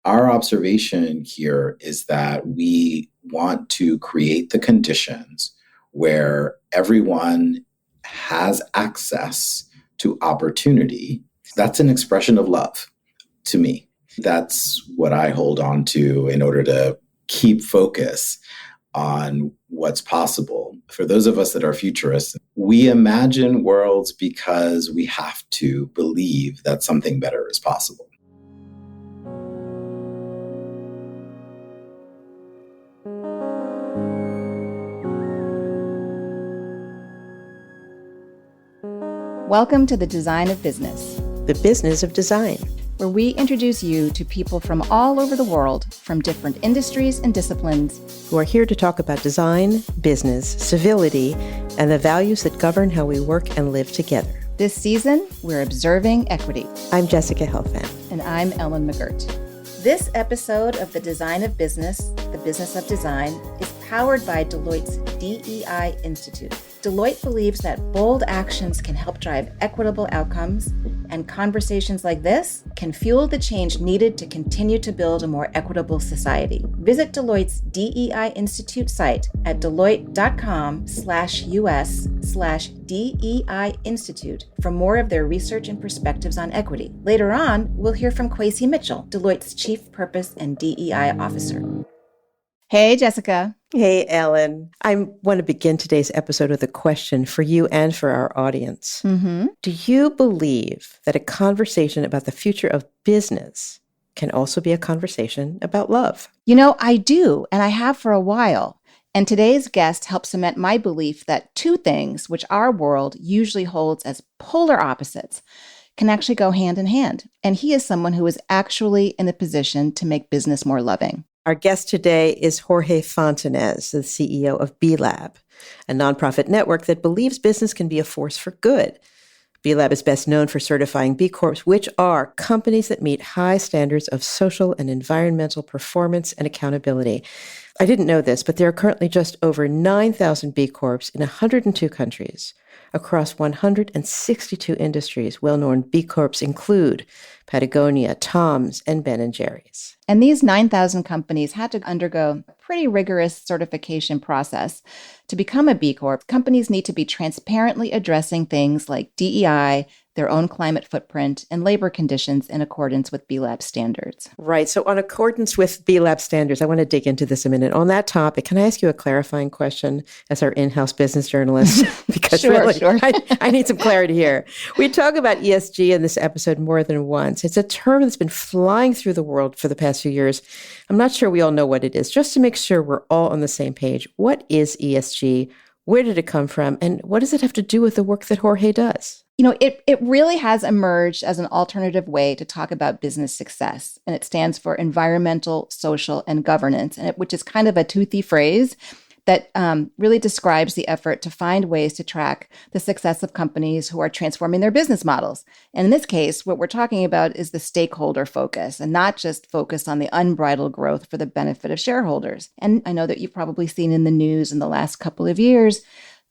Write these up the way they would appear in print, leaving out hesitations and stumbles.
Our observation here is that we want to create the conditions where everyone has access to opportunity. That's an expression of love to me. That's what I hold on to in order to keep focus on what's possible. For those of us that are futurists, we imagine worlds because we have to believe that something better is possible. Welcome to The Design of Business, the business of design, where we introduce you to people from all over the world, from different industries and disciplines, who are here to talk about design, business, civility, and the values that govern how we work and live together. This season, we're observing equity. I'm Jessica Helfand. And I'm Ellen McGirt. This episode of The Design of Business, the business of design, is powered by Deloitte's DEI Institute. Deloitte believes that bold actions can help drive equitable outcomes, and conversations like this can fuel the change needed to continue to build a more equitable society. Visit Deloitte's DEI Institute site at deloitte.com/US/DEI Institute for more of their research and perspectives on equity. Later on, we'll hear from Kwesi Mitchell, Deloitte's Chief Purpose and DEI Officer. Hey, Jessica. Hey, Ellen. I want to begin today's episode with a question for you and for our audience. Do you believe that a conversation about the future of business can also be a conversation about love? You know, I do, and I have for a while. And today's guest helps cement my belief that two things, which our world usually holds as polar opposites, can actually go hand in hand. And he is someone who is actually in a position to make business more loving. Our guest today is Jorge Fontanez, the CEO of B Lab, a nonprofit network that believes business can be a force for good. B Lab is best known for certifying B Corps, which are companies that meet high standards of social and environmental performance and accountability. I didn't know this, but there are currently just over 9,000 B Corps in 102 countries across 162 industries. Well-known B Corps include Patagonia, Tom's, and Ben & Jerry's. And these 9,000 companies had to undergo a pretty rigorous certification process. To become a B Corp, companies need to be transparently addressing things like DEI, their own climate footprint, and labor conditions in accordance with B Lab standards. Right. So on accordance with B Lab standards, I want to dig into this a minute. On that topic, can I ask you a clarifying question as our in-house business journalist? Because Sure. I need some clarity here. We talk about ESG in this episode more than once. It's a term that's been flying through the world for the past few years. I'm not sure we all know what it is. Just to make sure we're all on the same page, what is ESG? Where did it come from? And what does it have to do with the work that Jorge does? You know, it really has emerged as an alternative way to talk about business success. And it stands for environmental, social, and governance, which is kind of a toothy phrase that really describes the effort to find ways to track the success of companies who are transforming their business models. And in this case, what we're talking about is the stakeholder focus, and not just focus on the unbridled growth for the benefit of shareholders. And I know that you've probably seen in the news in the last couple of years,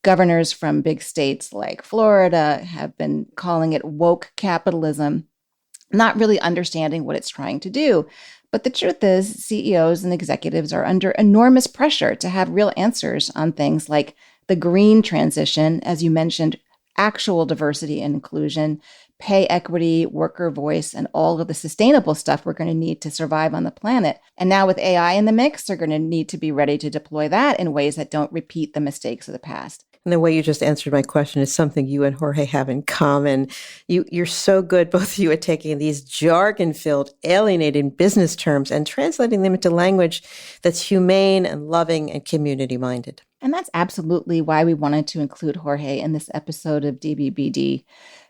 governors from big states like Florida have been calling it woke capitalism, not really understanding what it's trying to do. But the truth is, CEOs and executives are under enormous pressure to have real answers on things like the green transition, as you mentioned, actual diversity and inclusion, pay equity, worker voice, and all of the sustainable stuff we're going to need to survive on the planet. And now with AI in the mix, they're going to need to be ready to deploy that in ways that don't repeat the mistakes of the past. And the way you just answered my question is something you and Jorge have in common. You're so good, both of you, at taking these jargon-filled, alienating business terms and translating them into language that's humane and loving and community-minded. And that's absolutely why we wanted to include Jorge in this episode of DBBD.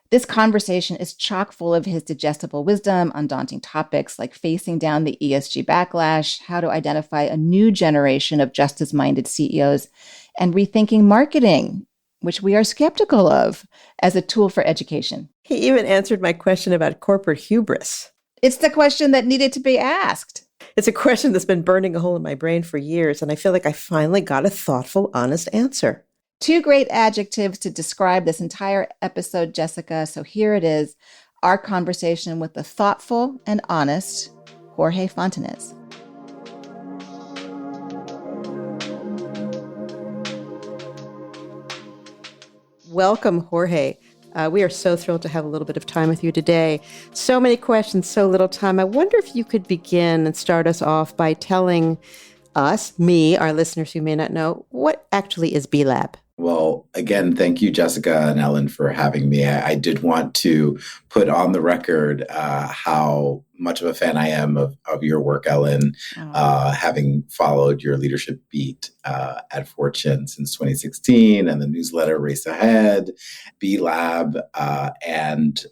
This conversation is chock full of his digestible wisdom on daunting topics like facing down the ESG backlash, how to identify a new generation of justice-minded CEOs, and rethinking marketing, which we are skeptical of, as a tool for education. He even answered my question about corporate hubris. It's the question that needed to be asked. It's a question that's been burning a hole in my brain for years, and I feel like I finally got a thoughtful, honest answer. Two great adjectives to describe this entire episode, Jessica. So here it is, our conversation with the thoughtful and honest Jorge Fontanez. Welcome, Jorge. We are so thrilled to have a little bit of time with you today. So many questions, so little time. I wonder if you could begin and start us off by telling us, our listeners who may not know, what actually is B Lab? Well, again, thank you, Jessica and Ellen, for having me. I did want to put on the record how much of a fan I am of your work, Ellen, having followed your leadership beat at Fortune since 2016 and the newsletter Race Ahead. B Lab and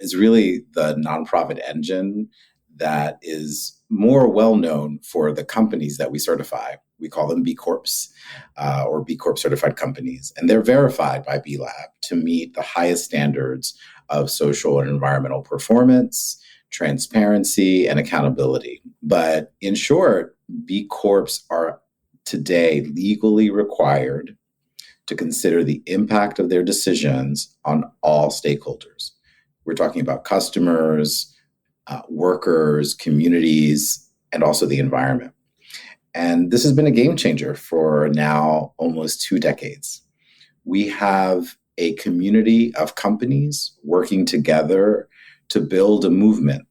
is really the nonprofit engine that is more well-known for the companies that we certify. We call them B Corps or B Corp certified companies. And they're verified by B Lab to meet the highest standards of social and environmental performance, transparency, and accountability. But in short, B Corps are today legally required to consider the impact of their decisions on all stakeholders. We're talking about customers, workers, communities, and also the environment. And this has been a game changer for now almost 2 decades. We have a community of companies working together to build a movement.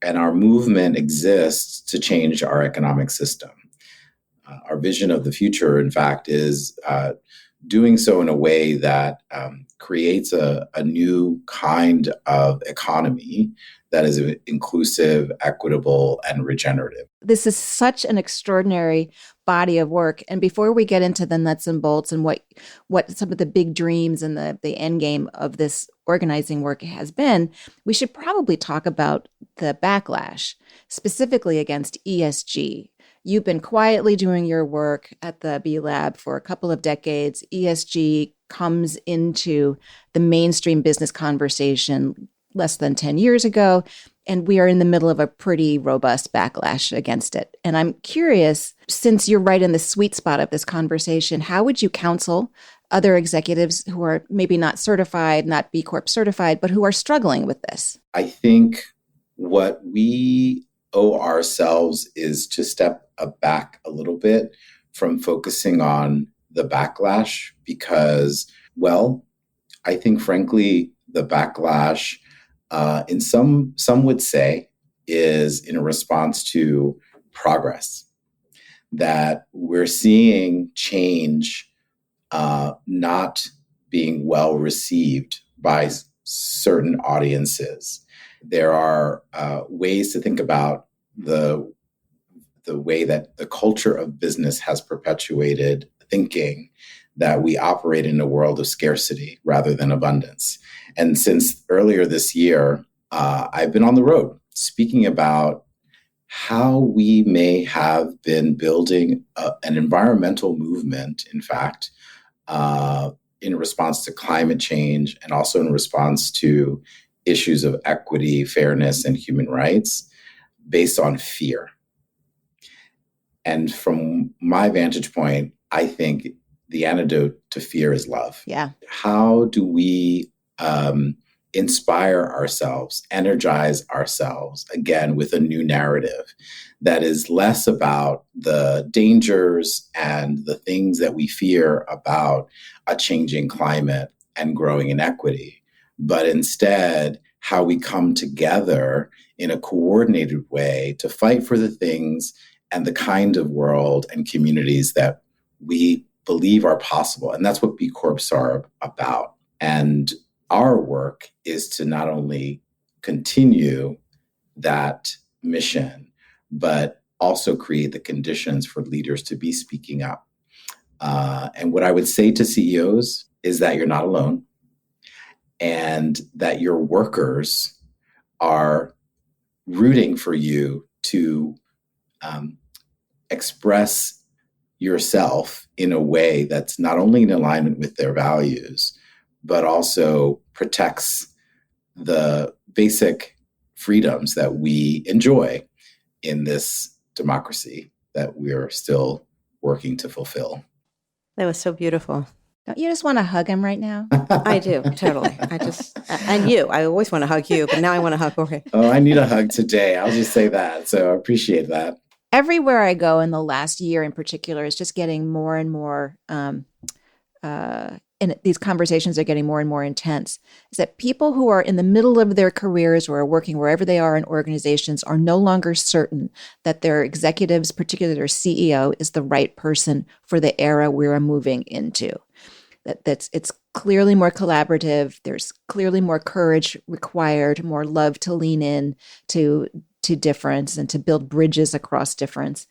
And our movement exists to change our economic system. Our vision of the future, in fact, is doing so in a way that creates a new kind of economy that is inclusive, equitable, and regenerative. This is such an extraordinary body of work. And before we get into the nuts and bolts and what some of the big dreams and the end game of this organizing work has been, we should probably talk about the backlash, specifically against ESG. You've been quietly doing your work at the B Lab for a couple of decades. ESG comes into the mainstream business conversation less than 10 years ago, and we are in the middle of a pretty robust backlash against it. And I'm curious, since you're right in the sweet spot of this conversation, how would you counsel other executives who are maybe not certified, not B Corp certified, but who are struggling with this? I think what we owe ourselves is to step back a little bit from focusing on the backlash because, well, I think, frankly, the backlash in some would say is in a response to progress, that we're seeing change not being well received by certain audiences. There are ways to think about the way that the culture of business has perpetuated thinking that we operate in a world of scarcity rather than abundance. And since earlier this year, I've been on the road speaking about how we may have been building an environmental movement, in fact, in response to climate change and also in response to issues of equity, fairness, and human rights based on fear. And from my vantage point, I think the antidote to fear is love. Yeah. How do we inspire ourselves, energize ourselves, again, with a new narrative that is less about the dangers and the things that we fear about a changing climate and growing inequity, but instead how we come together in a coordinated way to fight for the things and the kind of world and communities that we believe are possible. And that's what B Corps are about. And our work is to not only continue that mission, but also create the conditions for leaders to be speaking up. And what I would say to CEOs is that you're not alone and that your workers are rooting for you to express yourself in a way that's not only in alignment with their values, but also protects the basic freedoms that we enjoy in this democracy that we're still working to fulfill. That was so beautiful. Don't you just want to hug him right now? I do, totally. I always want to hug you, but now I want to hug Jorge. Oh, I need a hug today. I'll just say that. So I appreciate that. Everywhere I go in the last year in particular is just getting more and more, and these conversations are getting more and more intense, is that people who are in the middle of their careers or are working wherever they are in organizations are no longer certain that their executives, particularly their CEO, is the right person for the era we're moving into. It's clearly more collaborative. There's clearly more courage required, more love to lean in to difference and to build bridges across difference.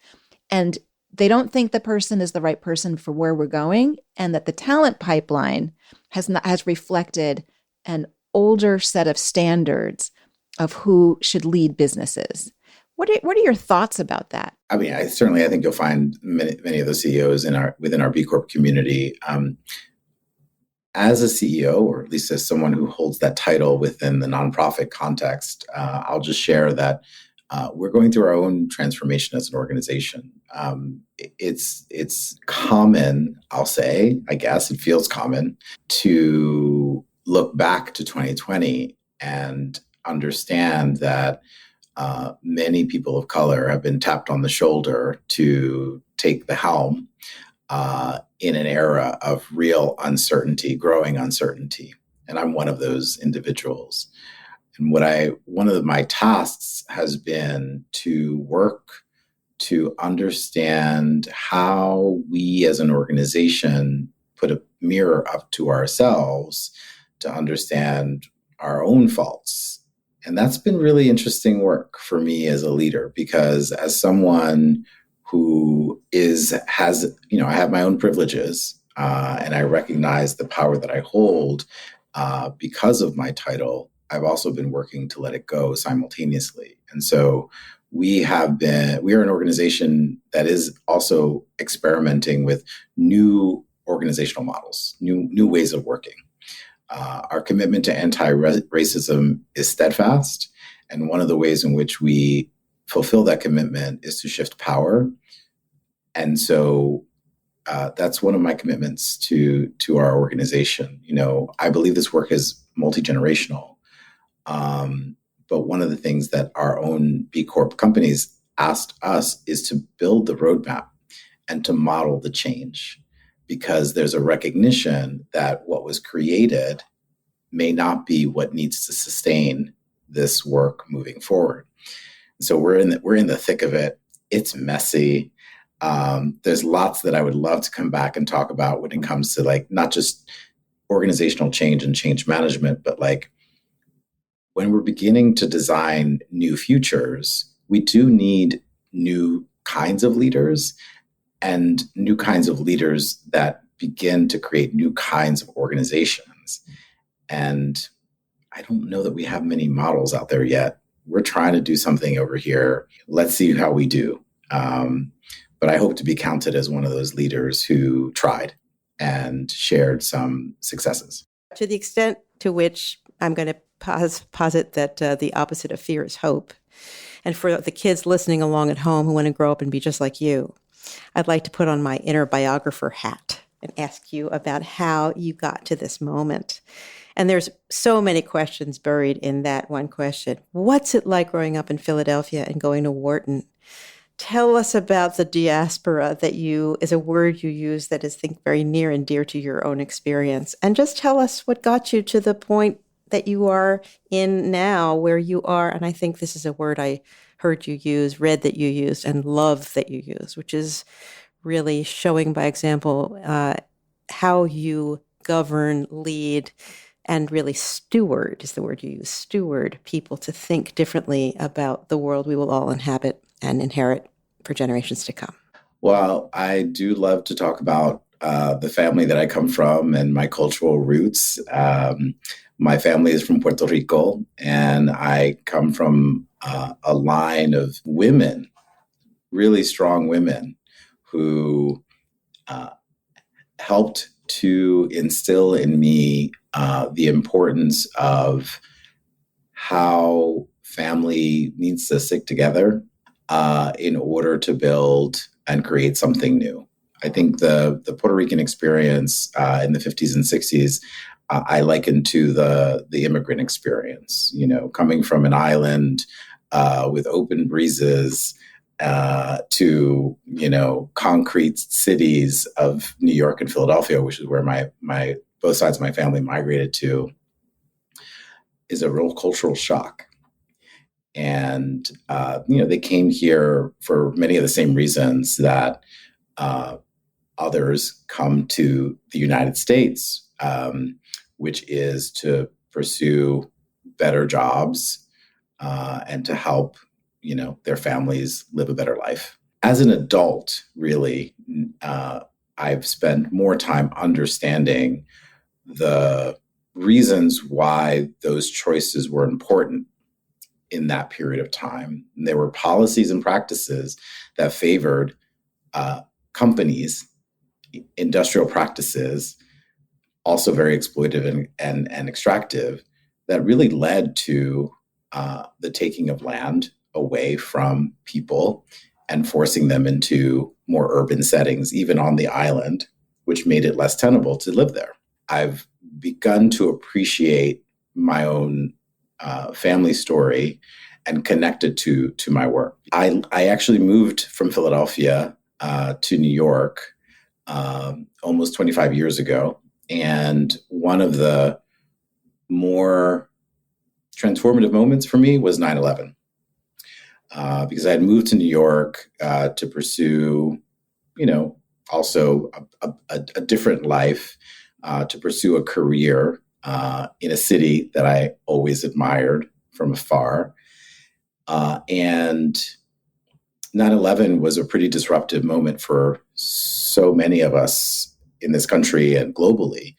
And they don't think the person is the right person for where we're going, and that the talent pipeline has reflected an older set of standards of who should lead businesses. What are your thoughts about that? I mean, I think you'll find many of those CEOs within our B Corp community. As a CEO, or at least as someone who holds that title within the nonprofit context, I'll just share that we're going through our own transformation as an organization. It's common, I'll say, I guess it feels common to look back to 2020 and understand that many people of color have been tapped on the shoulder to take the helm in an era of real uncertainty, growing uncertainty. And I'm one of those individuals. And one of my tasks has been to work to understand how we as an organization put a mirror up to ourselves to understand our own faults. And that's been really interesting work for me as a leader, because as someone who I have my own privileges, and I recognize the power that I hold because of my title. I've also been working to let it go simultaneously. And so we are an organization that is also experimenting with new organizational models, new ways of working. Our commitment to anti-racism is steadfast. And one of the ways in which we fulfill that commitment is to shift power. And so that's one of my commitments to our organization. I believe this work is multi-generational. But one of the things that our own B Corp companies asked us is to build the roadmap and to model the change, because there's a recognition that what was created may not be what needs to sustain this work moving forward. So we're in the thick of it. It's messy. There's lots that I would love to come back and talk about when it comes to not just organizational change and change management, but when we're beginning to design new futures, we do need new kinds of leaders and new kinds of leaders that begin to create new kinds of organizations. And I don't know that we have many models out there yet. We're trying to do something over here. Let's see how we do. But I hope to be counted as one of those leaders who tried and shared some successes. To the extent to which I'm going to posit that the opposite of fear is hope. And for the kids listening along at home who want to grow up and be just like you, I'd like to put on my inner biographer hat and ask you about how you got to this moment. And there's so many questions buried in that one question. What's it like growing up in Philadelphia and going to Wharton? Tell us about the diaspora that is a word you use that is, I think, very near and dear to your own experience. And just tell us what got you to the point that you are in now, where you are. And I think this is a word I heard you use, read that you used, and love that you use, which is really showing by example how you govern, lead, and really steward is the word you use, steward people to think differently about the world we will all inhabit and inherit for generations to come. Well, I do love to talk about the family that I come from and my cultural roots. My family is from Puerto Rico, and I come from a line of women, really strong women, who helped to instill in me the importance of how family needs to stick together in order to build and create something new. I think the Puerto Rican experience in the 50s and 60s, I liken to the immigrant experience. Coming from an island with open breezes to concrete cities of New York and Philadelphia, which is where my both sides of my family migrated to, is a real cultural shock. And they came here for many of the same reasons that others come to the United States, which is to pursue better jobs and to help, their families live a better life. As an adult, really, I've spent more time understanding the reasons why those choices were important in that period of time. And there were policies and practices that favored companies, industrial practices, also very exploitative and extractive, that really led to the taking of land away from people and forcing them into more urban settings, even on the island, which made it less tenable to live there. I've begun to appreciate my own family story and connect it to my work. I actually moved from Philadelphia to New York almost 25 years ago. And one of the more transformative moments for me was 9/11. Because I had moved to New York to pursue, also a different life, to pursue a career in a city that I always admired from afar. And 9/11 was a pretty disruptive moment for so many of us in this country and globally.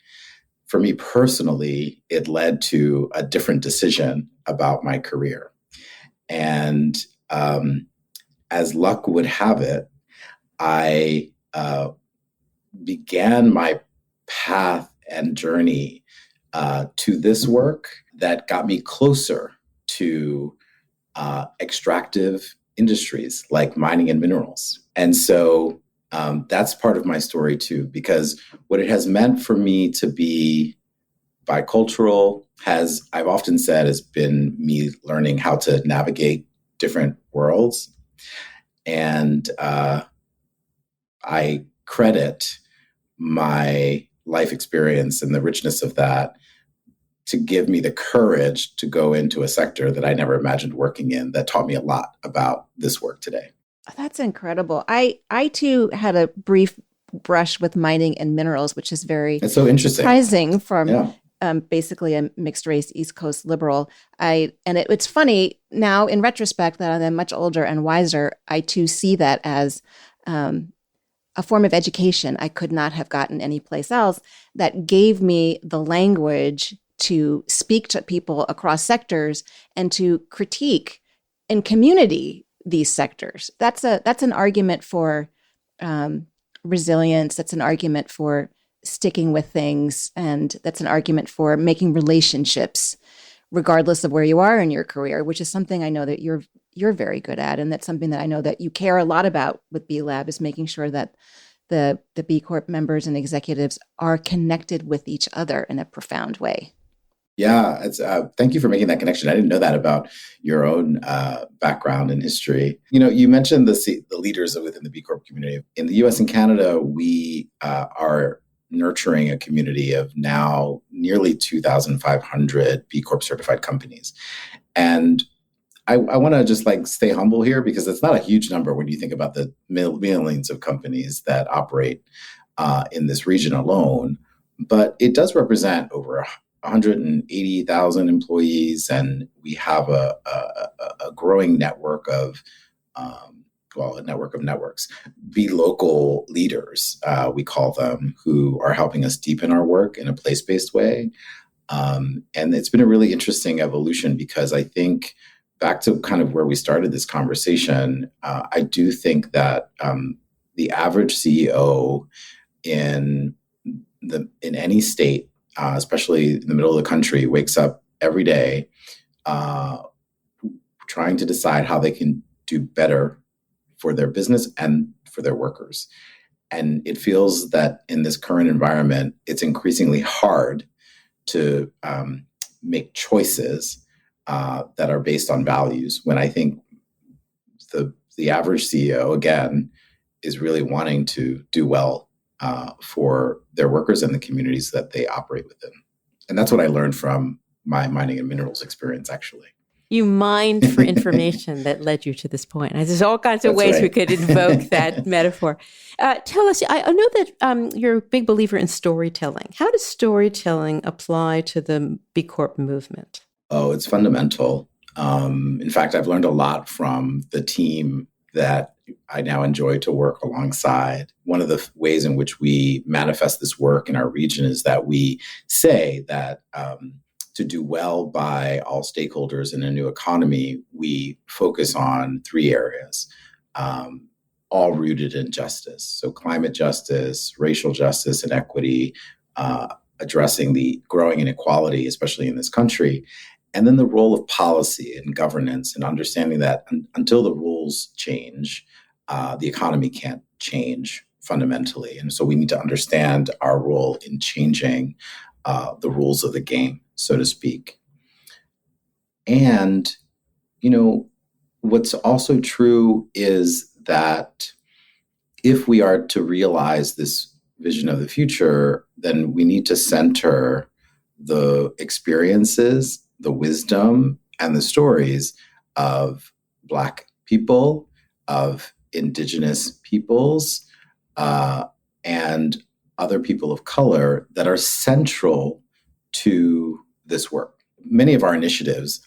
For me personally, it led to a different decision about my career. And as luck would have it, I began my path and journey to this work that got me closer to extractive industries like mining and minerals. And so that's part of my story too, because what it has meant for me to be bicultural I've often said, has been me learning how to navigate different worlds. And I credit my life experience and the richness of that to give me the courage to go into a sector that I never imagined working in, that taught me a lot about this work today. That's incredible. I too had a brief brush with mining and minerals, which is it's so interesting. Surprising from basically a mixed race East Coast liberal. It's funny now in retrospect that I'm much older and wiser. I too see that as a form of education I could not have gotten anyplace else, that gave me the language to speak to people across sectors and to critique in community these sectors. That's an argument for resilience. That's an argument for sticking with things, and that's an argument for making relationships regardless of where you are in your career, which is something I know that you're very good at, and that's something that I know that you care a lot about with B Lab, is making sure that the B Corp members and executives are connected with each other in a profound way. Yeah, thank you for making that connection. I didn't know that about your own background and history. You mentioned the leaders within the B Corp community. In the US and Canada, we are nurturing a community of now nearly 2,500 B Corp certified companies. And I want to just stay humble here, because it's not a huge number when you think about the millions of companies that operate in this region alone. But it does represent over 180,000 employees, and we have a growing network of a network of networks, Be Local leaders, we call them, who are helping us deepen our work in a place-based way. And it's been a really interesting evolution, because I think back to kind of where we started this conversation, I do think that the average CEO in any state, especially in the middle of the country, wakes up every day trying to decide how they can do better for their business and for their workers. And it feels that in this current environment, it's increasingly hard to make choices that are based on values, when I think the average CEO, again, is really wanting to do well for their workers and the communities that they operate within. And that's what I learned from my mining and minerals experience, actually. You mined for information that led you to this point. And there's all kinds of ways we could invoke that metaphor. Tell us, I know that you're a big believer in storytelling. How does storytelling apply to the B Corp movement? Oh, it's fundamental. In fact, I've learned a lot from the team that I now enjoy to work alongside. One of the ways in which we manifest this work in our region is that we say that to do well by all stakeholders in a new economy, we focus on three areas, all rooted in justice. So climate justice, racial justice, and equity, addressing the growing inequality, especially in this country. And then the role of policy and governance, and understanding that until the rules change, the economy can't change fundamentally. And so we need to understand our role in changing the rules of the game, so to speak. And, what's also true is that if we are to realize this vision of the future, then we need to center the experiences, the wisdom, and the stories of Black people, of Indigenous peoples, and other people of color that are central to this work. Many of our initiatives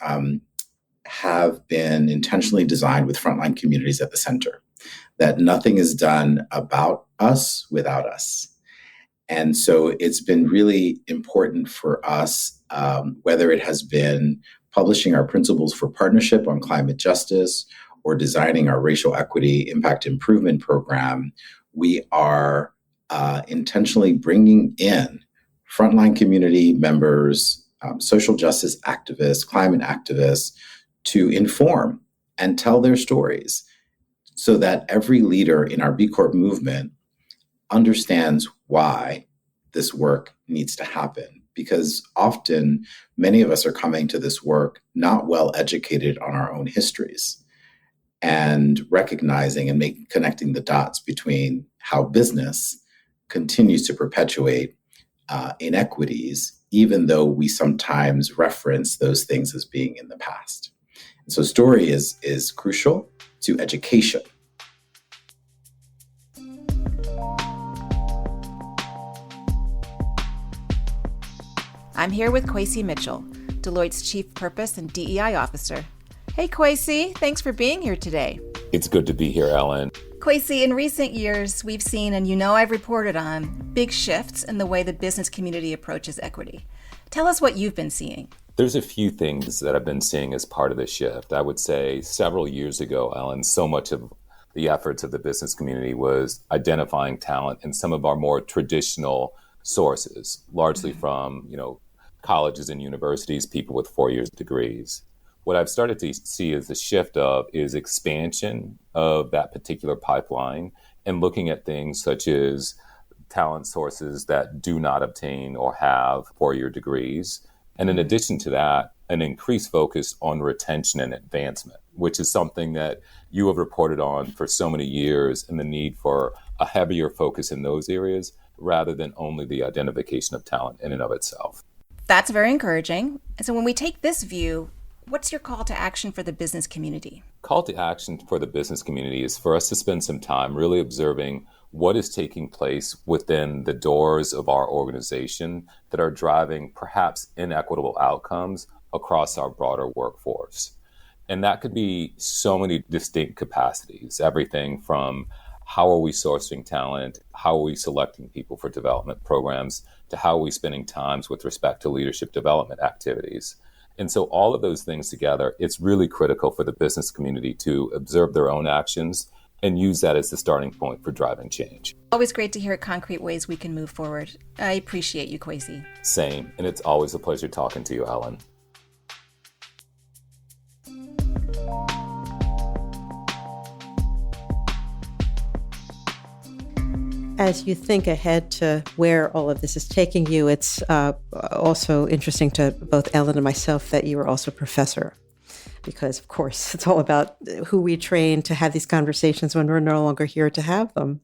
have been intentionally designed with frontline communities at the center, that nothing is done about us without us. And so it's been really important for us, whether it has been publishing our principles for partnership on climate justice or designing our racial equity impact improvement program, we are intentionally bringing in frontline community members, social justice activists, climate activists to inform and tell their stories so that every leader in our B Corp movement understands why this work needs to happen. Because often many of us are coming to this work not well educated on our own histories, and recognizing and connecting the dots between how business continues to perpetuate inequities, even though we sometimes reference those things as being in the past. And so story is crucial to education. I'm here with Kwesi Mitchell, Deloitte's Chief Purpose and DEI Officer. Hey, Kwesi, thanks for being here today. It's good to be here, Ellen. Kwesi, in recent years, we've seen, and I've reported on, big shifts in the way the business community approaches equity. Tell us what you've been seeing. There's a few things that I've been seeing as part of the shift. I would say several years ago, Ellen, so much of the efforts of the business community was identifying talent in some of our more traditional sources, largely from, colleges and universities, people with 4-year degrees. What I've started to see is the shift is expansion of that particular pipeline and looking at things such as talent sources that do not obtain or have 4-year degrees. And in addition to that, an increased focus on retention and advancement, which is something that you have reported on for so many years, and the need for a heavier focus in those areas rather than only the identification of talent in and of itself. That's very encouraging. And so when we take this view, what's your call to action for the business community? Call to action for the business community is for us to spend some time really observing what is taking place within the doors of our organization that are driving perhaps inequitable outcomes across our broader workforce. And that could be so many distinct capacities, everything from how are we sourcing talent, how are we selecting people for development programs, to how are we spending times with respect to leadership development activities. And so all of those things together, it's really critical for the business community to observe their own actions and use that as the starting point for driving change. Always great to hear concrete ways we can move forward. I appreciate you, Kwesi. Same, and it's always a pleasure talking to you, Ellen. As you think ahead to where all of this is taking you, it's also interesting to both Ellen and myself that you are also a professor. Because, of course, it's all about who we train to have these conversations when we're no longer here to have them.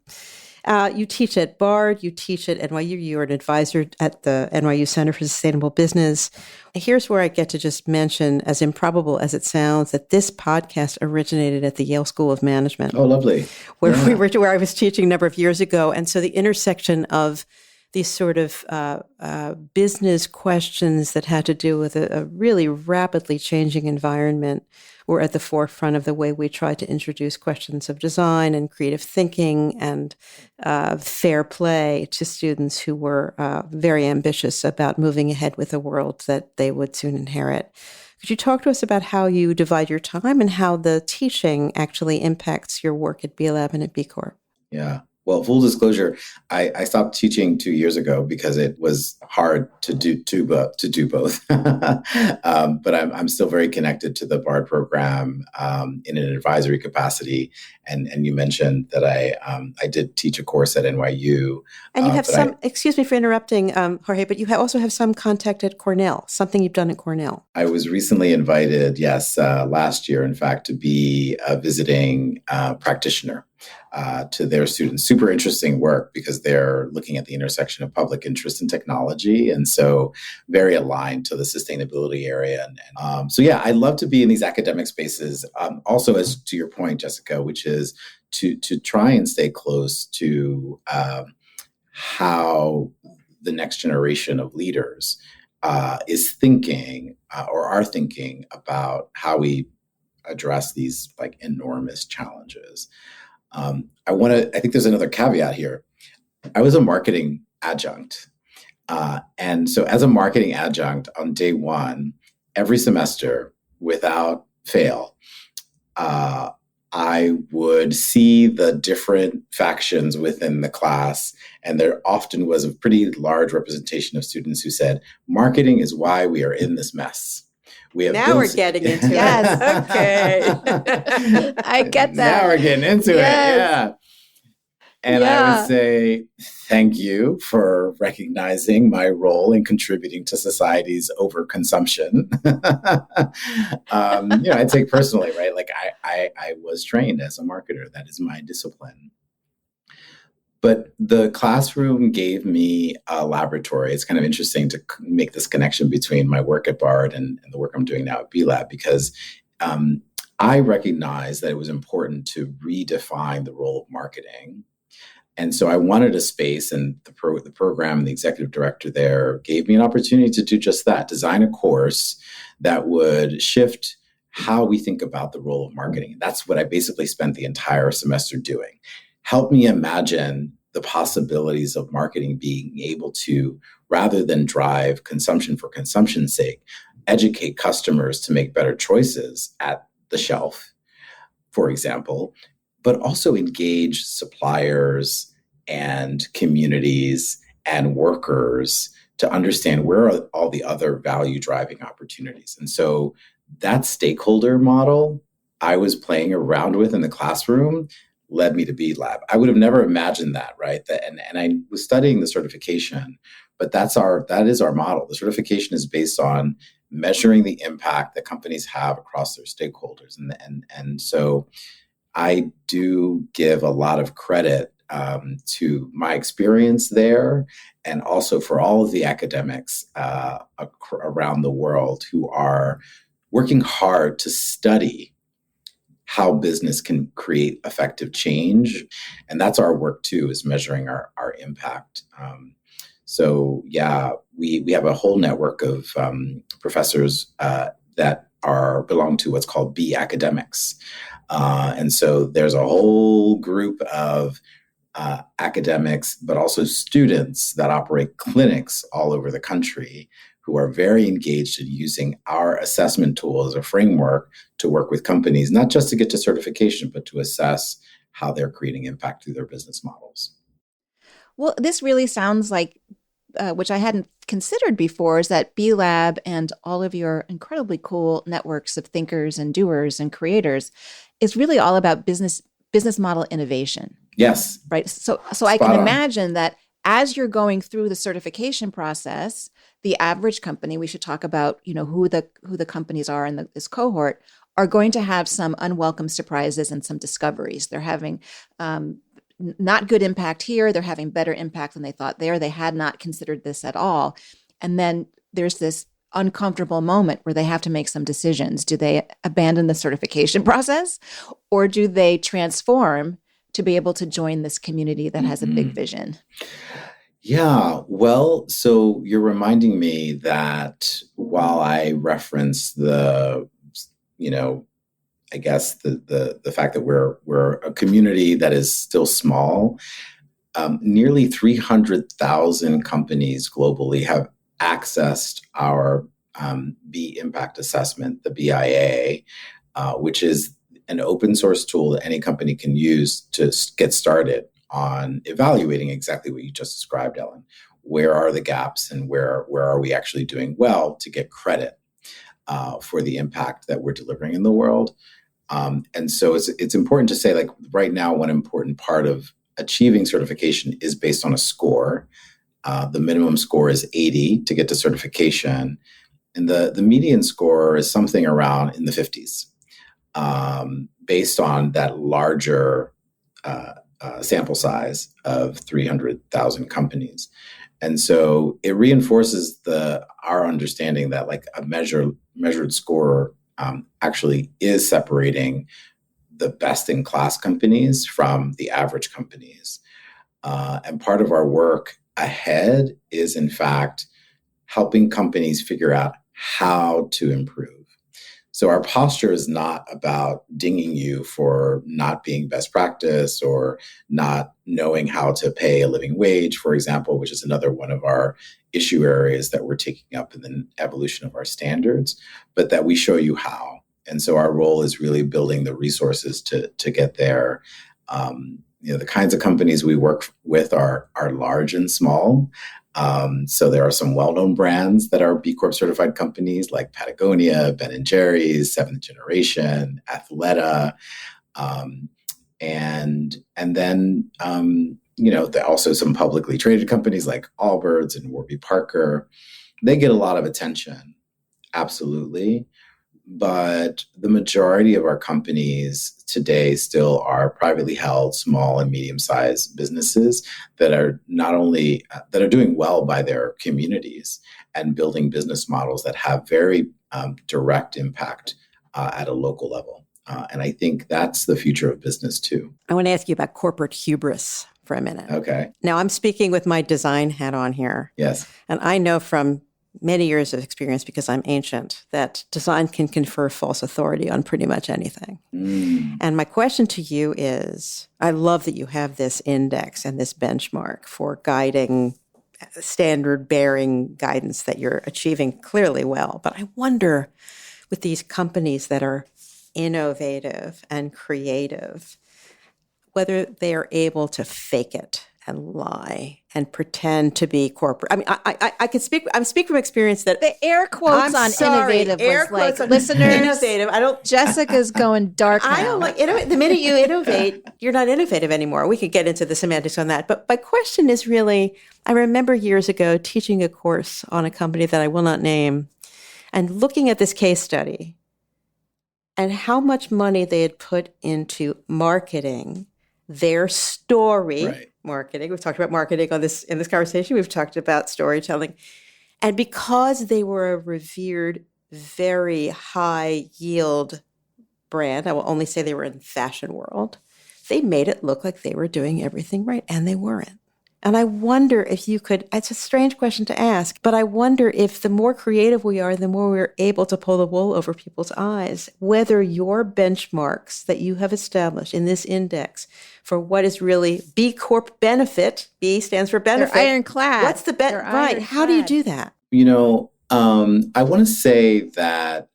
You teach at Bard, you teach at NYU, you're an advisor at the NYU Center for Sustainable Business. Here's where I get to just mention, as improbable as it sounds, that this podcast originated at the Yale School of Management. Oh, lovely. Where I was teaching a number of years ago. And so the intersection of these sort of business questions that had to do with a really rapidly changing environment were at the forefront of the way we tried to introduce questions of design and creative thinking and fair play to students who were very ambitious about moving ahead with a world that they would soon inherit. Could you talk to us about how you divide your time and how the teaching actually impacts your work at B Lab and at B Corp? Yeah. Well, full disclosure, I stopped teaching 2 years ago because it was hard to do both. But I'm still very connected to the BARD program in an advisory capacity. And you mentioned that I did teach a course at NYU. And you have some, excuse me for interrupting, Jorge, but you also have some contact at Cornell, something you've done at Cornell. I was recently invited, last year, in fact, to be a visiting practitioner to their students. Super interesting work because they're looking at the intersection of public interest and technology. And so very aligned to the sustainability area. I love to be in these academic spaces. Also, as to your point, Jessica, which is to try and stay close to how the next generation of leaders is thinking or are thinking about how we address these like enormous challenges. I think there's another caveat here. I was a marketing adjunct. And so as a marketing adjunct on day one, every semester without fail, I would see the different factions within the class. And there often was a pretty large representation of students who said, marketing is why we are in this mess. We're getting into it. Yes. Okay. I get that. Now we're getting into it. Yeah. And I would say, thank you for recognizing my role in contributing to society's overconsumption. I take personally, right? Like I was trained as a marketer. That is my discipline. But the classroom gave me a laboratory. It's kind of interesting to make this connection between my work at Bard and the work I'm doing now at B Lab, because I recognized that it was important to redefine the role of marketing. And so I wanted a space, and the program and the executive director there gave me an opportunity to do just that, design a course that would shift how we think about the role of marketing. And that's what I basically spent the entire semester doing. Help me imagine the possibilities of marketing being able to, rather than drive consumption for consumption's sake, educate customers to make better choices at the shelf, for example, but also engage suppliers and communities and workers to understand where are all the other value driving opportunities. And so that stakeholder model I was playing around with in the classroom led me to B Lab. I would have never imagined that, right? And I was studying the certification, but that is our model. The certification is based on measuring the impact that companies have across their stakeholders. And so I do give a lot of credit to my experience there, and also for all of the academics around the world who are working hard to study how business can create effective change. And that's our work too, is measuring our impact. We have a whole network of professors that belong to what's called B academics. And so there's a whole group of academics, but also students that operate clinics all over the country who are very engaged in using our assessment tool as a framework to work with companies, not just to get to certification, but to assess how they're creating impact through their business models. Well, this really sounds like, which I hadn't considered before, is that B Lab and all of your incredibly cool networks of thinkers and doers and creators is really all about business model innovation. Yes. Right. So I Spot can on. imagine that as you're going through the certification process, the average company, we should talk about, who the companies are in this cohort, are going to have some unwelcome surprises and some discoveries. They're having not good impact here. They're having better impact than they thought there. They had not considered this at all. And then there's this uncomfortable moment where they have to make some decisions. Do they abandon the certification process, or do they transform to be able to join this community that has a big vision? Yeah, well, so you're reminding me that while I reference I guess the fact that we're a community that is still small, nearly 300,000 companies globally have accessed our B Impact Assessment, the BIA, which is an open source tool that any company can use to get started on evaluating exactly what you just described, Ellen. Where are the gaps, and where are we actually doing well to get credit for the impact that we're delivering in the world? And so it's important to say, like, right now, one important part of achieving certification is based on a score. The minimum score is 80 to get to certification, and the median score is something around in the 50s, based on that larger sample size of 300,000 companies. And so it reinforces our understanding that, like, a measured score actually is separating the best-in-class companies from the average companies. And part of our work ahead is, in fact, helping companies figure out how to improve. So our posture is not about dinging you for not being best practice or not knowing how to pay a living wage, for example, which is another one of our issue areas that we're taking up in the evolution of our standards, but that we show you how. And so our role is really building the resources to get there. The kinds of companies we work with are large and small. So there are some well-known brands that are B Corp certified companies like Patagonia, Ben & Jerry's, Seventh Generation, Athleta, and then there are also some publicly traded companies like Allbirds and Warby Parker. They get a lot of attention, absolutely. But the majority of our companies today still are privately held, small and medium-sized businesses that are that are doing well by their communities and building business models that have very direct impact at a local level. And I think that's the future of business too. I want to ask you about corporate hubris for a minute. Okay. Now, I'm speaking with my design hat on here. Yes. And I know from many years of experience, because I'm ancient, that design can confer false authority on pretty much anything. And my question to you is, I love that you have this index and this benchmark for guiding, standard-bearing guidance that you're achieving clearly well. But I wonder, with these companies that are innovative and creative, whether they are able to fake it and lie and pretend to be corporate. I mean, I can speak. I'm speaking from experience that the air quotes on innovative was like, listeners, innovative. I don't. Jessica's going dark now. I don't like the minute you innovate, you're not innovative anymore. We could get into the semantics on that. But my question is really, I remember years ago teaching a course on a company that I will not name, and looking at this case study and how much money they had put into marketing their story. Right. Marketing. We've talked about marketing in this conversation. We've talked about storytelling. And because they were a revered, very high yield brand, I will only say they were in the fashion world, they made it look like they were doing everything right, and they weren't. And I wonder if you could, it's a strange question to ask, but I wonder if the more creative we are, the more we're able to pull the wool over people's eyes, whether your benchmarks that you have established in this index for what is really B Corp benefit, B stands for benefit. They're ironclad. What's the right? How do you do that? I want to say that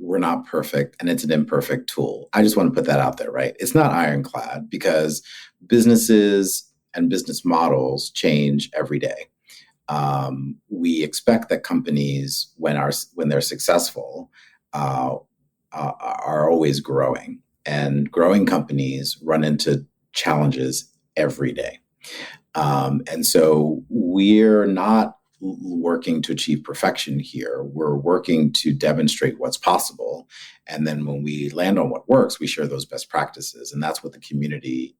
we're not perfect and it's an imperfect tool. I just want to put that out there, right? It's not ironclad because businesses and business models change every day. We expect that companies, when they're successful, are always growing, and growing companies run into challenges every day. And so we're not working to achieve perfection here. We're working to demonstrate what's possible. And then when we land on what works, we share those best practices. And that's why the community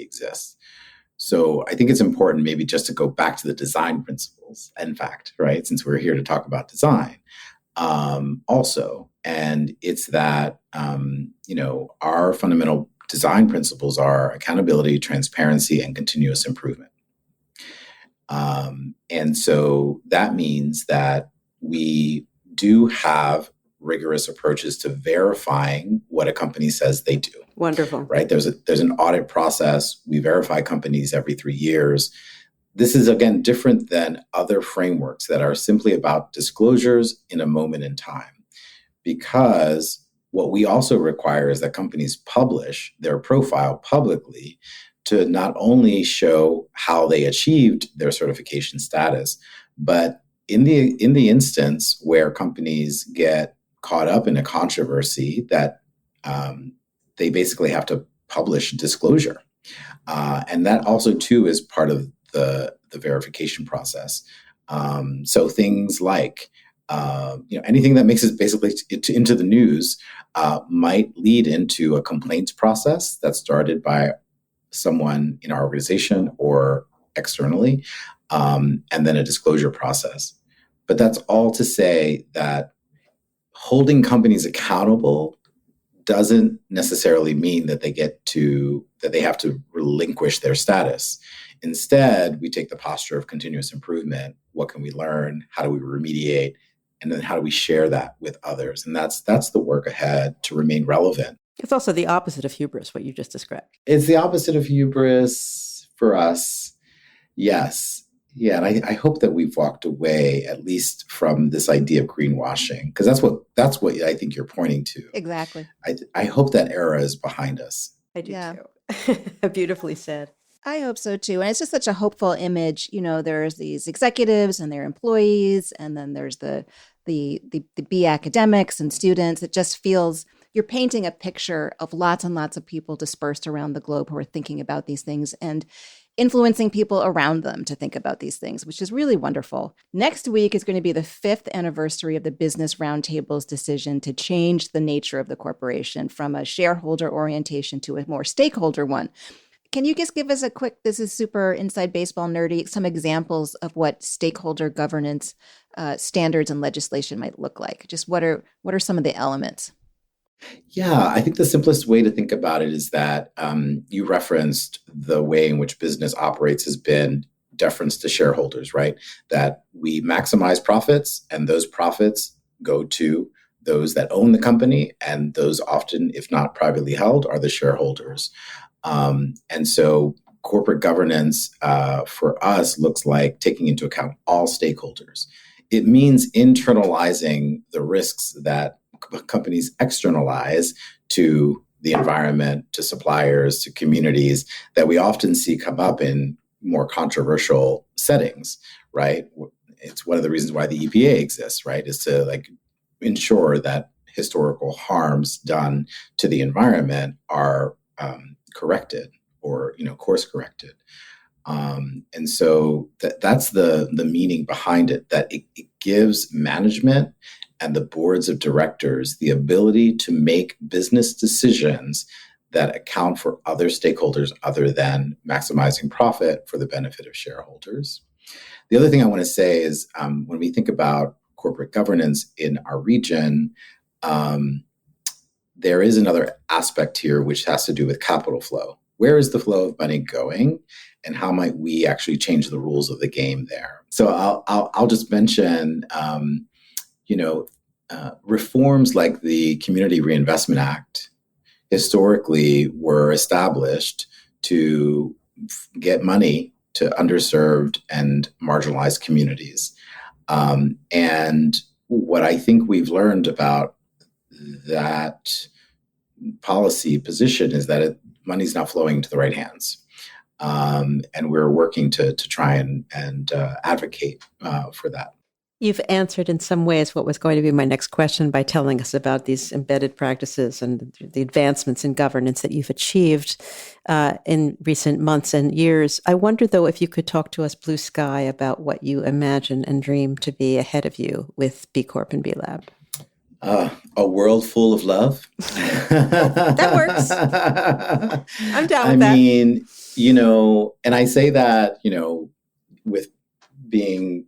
exists. So I think it's important maybe just to go back to the design principles, in fact, right? Since we're here to talk about design also. And it's that, our fundamental design principles are accountability, transparency, and continuous improvement. And so that means that we do have rigorous approaches to verifying what a company says they do. Wonderful. Right? There's an audit process. We verify companies every 3 years. This is, again, different than other frameworks that are simply about disclosures in a moment in time. Because what we also require is that companies publish their profile publicly to not only show how they achieved their certification status, but in the instance where companies get caught up in a controversy that they basically have to publish disclosure. And that also, too, is part of the verification process. So things like, anything that makes it basically into the news might lead into a complaints process that's started by someone in our organization or externally, and then a disclosure process. But that's all to say that holding companies accountable doesn't necessarily mean that they have to relinquish their status. Instead, we take the posture of continuous improvement. What can we learn? How do we remediate? And then how do we share that with others? And that's the work ahead to remain relevant. It's also the opposite of hubris, what you just described. It's the opposite of hubris for us. Yes. Yeah. And I hope that we've walked away at least from this idea of greenwashing, because that's what I think you're pointing to. Exactly. I hope that era is behind us. I do too. Beautifully said. I hope so too. And it's just such a hopeful image. There's these executives and their employees, and then there's the B academics and students. It just feels you're painting a picture of lots and lots of people dispersed around the globe who are thinking about these things and influencing people around them to think about these things, which is really wonderful. Next week is going to be the 5th anniversary of the Business Roundtable's decision to change the nature of the corporation from a shareholder orientation to a more stakeholder one. Can you just give us a quick, this is super inside baseball nerdy, some examples of what stakeholder governance standards and legislation might look like? Just what are some of the elements? Yeah, I think the simplest way to think about it is that you referenced the way in which business operates has been deference to shareholders, right? That we maximize profits, and those profits go to those that own the company, and those often, if not privately held, are the shareholders. And so corporate governance for us looks like taking into account all stakeholders. It means internalizing the risks that companies externalize to the environment, to suppliers, to communities that we often see come up in more controversial settings, right? It's one of the reasons why the EPA exists, right? Is to ensure that historical harms done to the environment are corrected or course corrected. And so that's the meaning behind it, that it gives management and the boards of directors the ability to make business decisions that account for other stakeholders other than maximizing profit for the benefit of shareholders. The other thing I want to say is when we think about corporate governance in our region, there is another aspect here which has to do with capital flow. Where is the flow of money going, and how might we actually change the rules of the game there? So I'll just mention, reforms like the Community Reinvestment Act historically were established to get money to underserved and marginalized communities. And what I think we've learned about that policy position is that money's not flowing to the right hands. And we're working to try and advocate for that. You've answered in some ways what was going to be my next question by telling us about these embedded practices and the advancements in governance that you've achieved in recent months and years. I wonder, though, if you could talk to us blue sky about what you imagine and dream to be ahead of you with B Corp and B Lab. A world full of love. That works. I'm down with that. I mean, and I say that, with being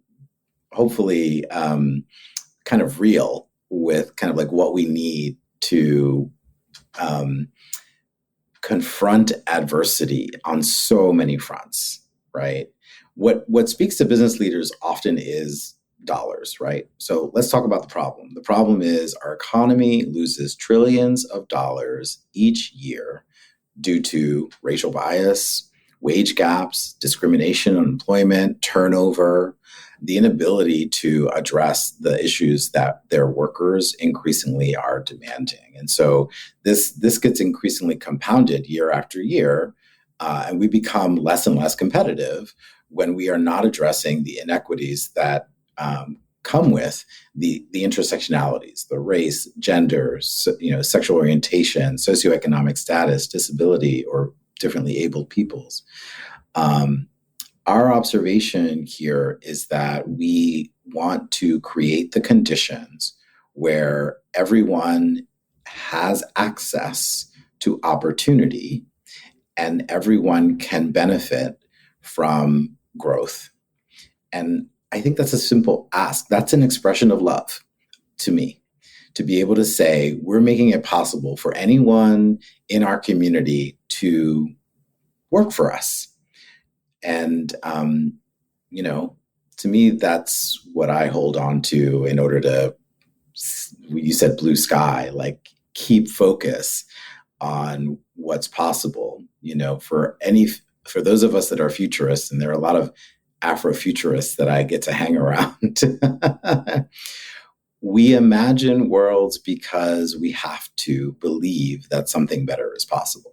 hopefully kind of real with kind of like what we need to confront adversity on so many fronts, right? What speaks to business leaders often is dollars, right? So let's talk about the problem. The problem is our economy loses trillions of dollars each year due to racial bias, wage gaps, discrimination on employment, turnover, the inability to address the issues that their workers increasingly are demanding. And so this gets increasingly compounded year after year, and we become less and less competitive when we are not addressing the inequities that come with the intersectionalities, the race, gender, sexual orientation, socioeconomic status, disability, or differently abled peoples. Our observation here is that we want to create the conditions where everyone has access to opportunity and everyone can benefit from growth. And I think that's a simple ask. That's an expression of love to me, to be able to say, we're making it possible for anyone in our community to work for us. And, to me, that's what I hold on to in order to, you said blue sky, like keep focus on what's possible, for those of us that are futurists, and there are a lot of Afrofuturists that I get to hang around. We imagine worlds because we have to believe that something better is possible.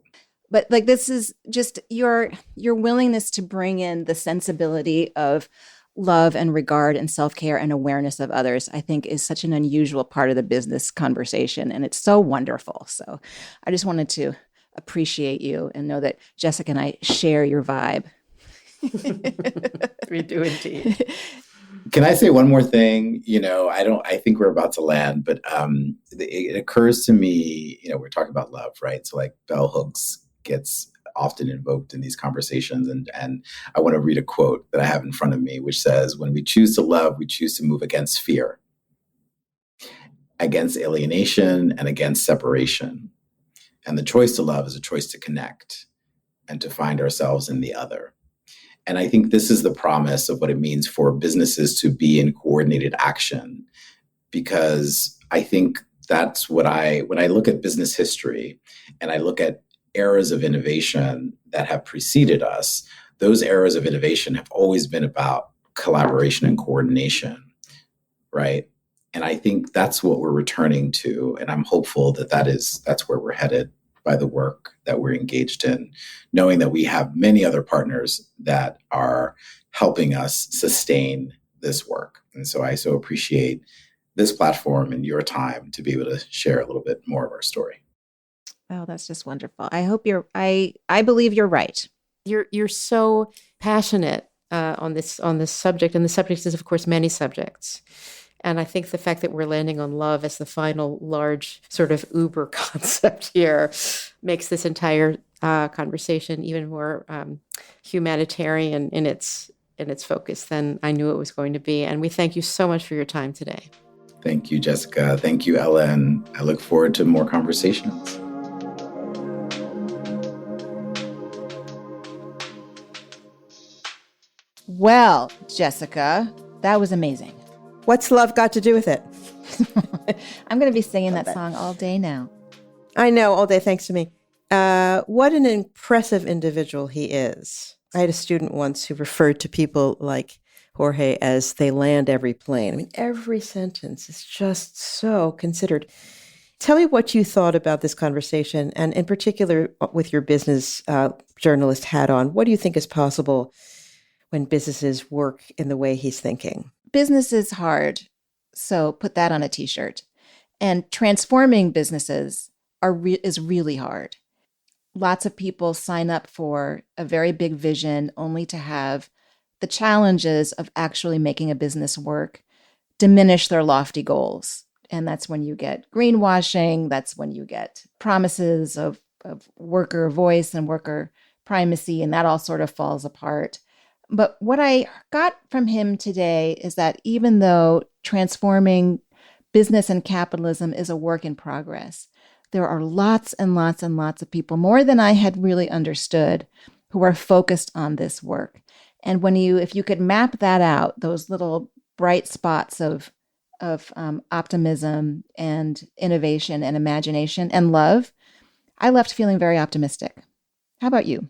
But like, this is just your willingness to bring in the sensibility of love and regard and self-care and awareness of others, I think is such an unusual part of the business conversation. And it's so wonderful. So I just wanted to appreciate you and know that Jessica and I share your vibe. We do indeed. Can I say one more thing? I think we're about to land, but it occurs to me, we're talking about love, right? So like bell hooks gets often invoked in these conversations. And I want to read a quote that I have in front of me, which says, when we choose to love, we choose to move against fear, against alienation, and against separation. And the choice to love is a choice to connect and to find ourselves in the other. And I think this is the promise of what it means for businesses to be in coordinated action, because I think that's when I look at business history and I look at eras of innovation that have preceded us, those eras of innovation have always been about collaboration and coordination, right? And I think that's what we're returning to. And I'm hopeful that that's where we're headed by the work that we're engaged in, knowing that we have many other partners that are helping us sustain this work. And so I so appreciate this platform and your time to be able to share a little bit more of our story. Oh, that's just wonderful. I hope I believe you're right. You're so passionate on this subject, and the subject is, of course, many subjects. And I think the fact that we're landing on love as the final large sort of Uber concept here makes this entire conversation even more humanitarian in its focus than I knew it was going to be. And we thank you so much for your time today. Thank you, Jessica. Thank you, Ellen. I look forward to more conversations. Well, Jessica, that was amazing. What's love got to do with it? I'm going to be singing that song all day now. I know, all day, thanks to me. What an impressive individual he is. I had a student once who referred to people like Jorge as they land every plane. I mean, every sentence is just so considered. Tell me what you thought about this conversation, and in particular with your business journalist hat on. What do you think is possible when businesses work in the way he's thinking? business is hard. So put that on a t-shirt. And transforming businesses is really hard. Lots of people sign up for a very big vision only to have the challenges of actually making a business work diminish their lofty goals. And that's when you get greenwashing. That's when you get promises of worker voice and worker primacy, and that all sort of falls apart. But what I got from him today is that even though transforming business and capitalism is a work in progress, there are lots and lots and lots of people, more than I had really understood, who are focused on this work. And if you could map that out, those little bright spots of optimism and innovation and imagination and love, I left feeling very optimistic. How about you?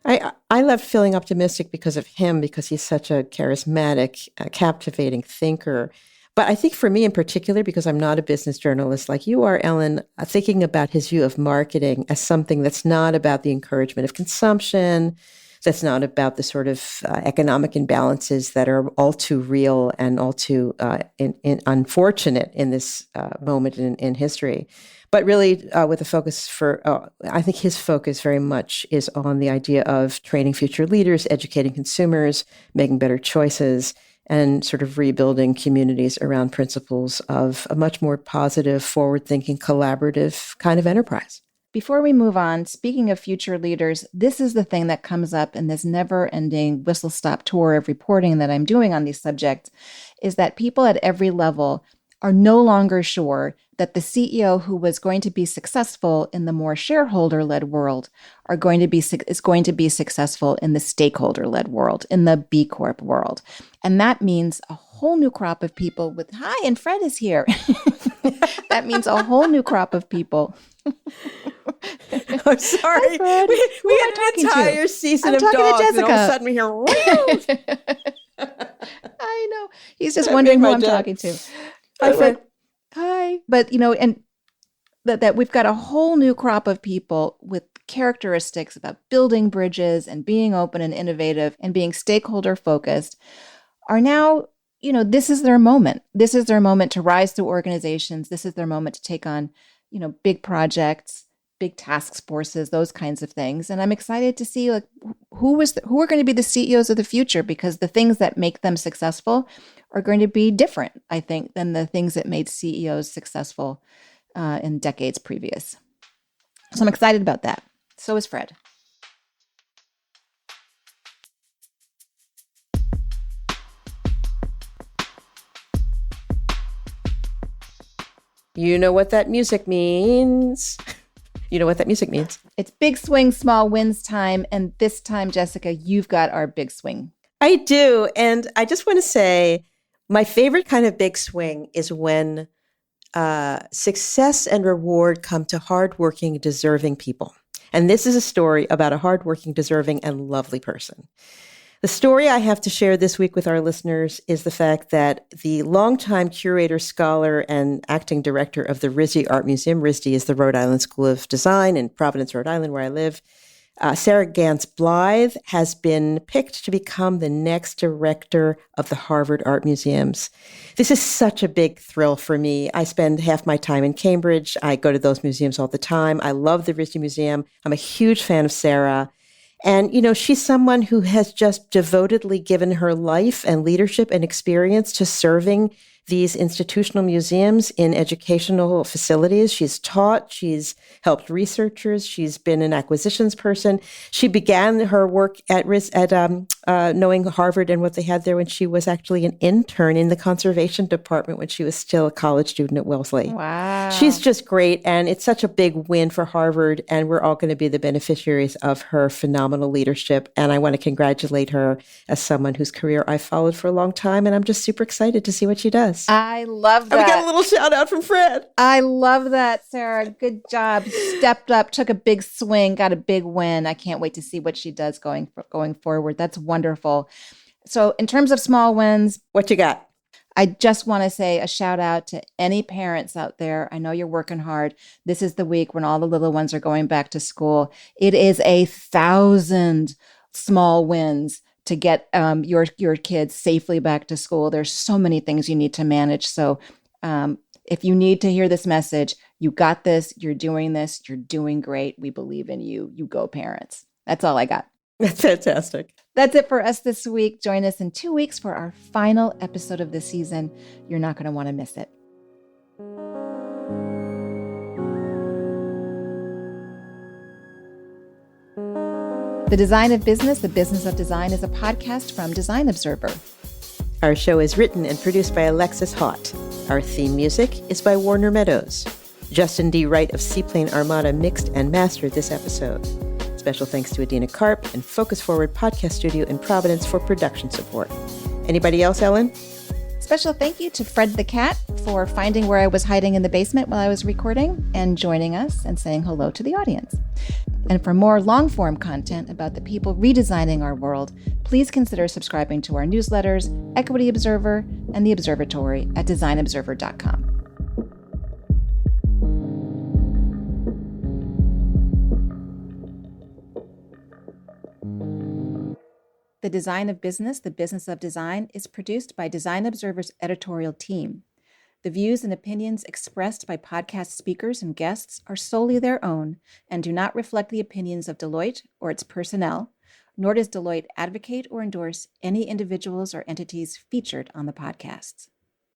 I left feeling optimistic because of him, because he's such a charismatic, captivating thinker. But I think for me in particular, because I'm not a business journalist like you are, Ellen, thinking about his view of marketing as something that's not about the encouragement of consumption, that's not about the sort of economic imbalances that are all too real and all too unfortunate in this moment in history. But really with a focus I think his focus very much is on the idea of training future leaders, educating consumers, making better choices, and sort of rebuilding communities around principles of a much more positive, forward-thinking, collaborative kind of enterprise. Before we move on, speaking of future leaders, this is the thing that comes up in this never-ending whistle-stop tour of reporting that I'm doing on these subjects, is that people at every level are no longer sure that the CEO who was going to be successful in the more shareholder-led world is going to be successful in the stakeholder-led world, in the B Corp world. And that means a whole new crop of people hi, and Fred is here. That means a whole new crop of people. I'm sorry. Hi, we had an entire season of dogs, and all of a sudden we hear, I know. He's just wondering who I'm talking to. Hi, Fred. Hi. But, and that we've got a whole new crop of people with characteristics about building bridges and being open and innovative and being stakeholder focused are now, this is their moment. This is their moment to rise through organizations. This is their moment to take on, big projects, big task forces, those kinds of things. And I'm excited to see who are going to be the CEOs of the future, because the things that make them successful are going to be different, I think, than the things that made CEOs successful in decades previous. So I'm excited about that. So is Fred. You know what that music means. You know what that music means. It's big swing, small wins time. And this time, Jessica, you've got our big swing. I do. And I just want to say my favorite kind of big swing is when success and reward come to hardworking, deserving people. And this is a story about a hardworking, deserving, and lovely person. The story I have to share this week with our listeners is the fact that the longtime curator, scholar, and acting director of the RISD Art Museum — RISD is the Rhode Island School of Design in Providence, Rhode Island, where I live — Sarah Gans Blythe has been picked to become the next director of the Harvard Art Museums. This is such a big thrill for me. I spend half my time in Cambridge. I go to those museums all the time. I love the RISD Museum. I'm a huge fan of Sarah. And, she's someone who has just devotedly given her life and leadership and experience to serving these institutional museums in educational facilities. She's taught, she's helped researchers, she's been an acquisitions person. She began her work at knowing Harvard and what they had there when she was actually an intern in the conservation department when she was still a college student at Wellesley. Wow. She's just great, and it's such a big win for Harvard, and we're all going to be the beneficiaries of her phenomenal leadership. And I want to congratulate her as someone whose career I followed for a long time, and I'm just super excited to see what she does. I love that. And we got a little shout out from Fred. I love that, Sarah. Good job. Stepped up, took a big swing, got a big win. I can't wait to see what she does going forward. That's wonderful. So in terms of small wins, what you got? I just want to say a shout out to any parents out there. I know you're working hard. This is the week when all the little ones are going back to school. It is 1,000 small wins to get your kids safely back to school. There's so many things you need to manage. So if you need to hear this message, you got this, you're doing this, you're doing great. We believe in you. You go, parents. That's all I got. That's fantastic. That's it for us this week. Join us in 2 weeks for our final episode of the season. You're not going to want to miss it. The Design of Business, The Business of Design is a podcast from Design Observer. Our show is written and produced by Alexis Haught. Our theme music is by Warner Meadows. Justin D. Wright of Seaplane Armada mixed and mastered this episode. Special thanks to Adina Karp and Focus Forward Podcast Studio in Providence for production support. Anybody else, Ellen? Special thank you to Fred the Cat for finding where I was hiding in the basement while I was recording and joining us and saying hello to the audience. And for more long-form content about the people redesigning our world, please consider subscribing to our newsletters, Equity Observer, and The Observatory at designobserver.com. The Design of Business, The Business of Design is produced by Design Observer's editorial team. The views and opinions expressed by podcast speakers and guests are solely their own and do not reflect the opinions of Deloitte or its personnel, nor does Deloitte advocate or endorse any individuals or entities featured on the podcasts.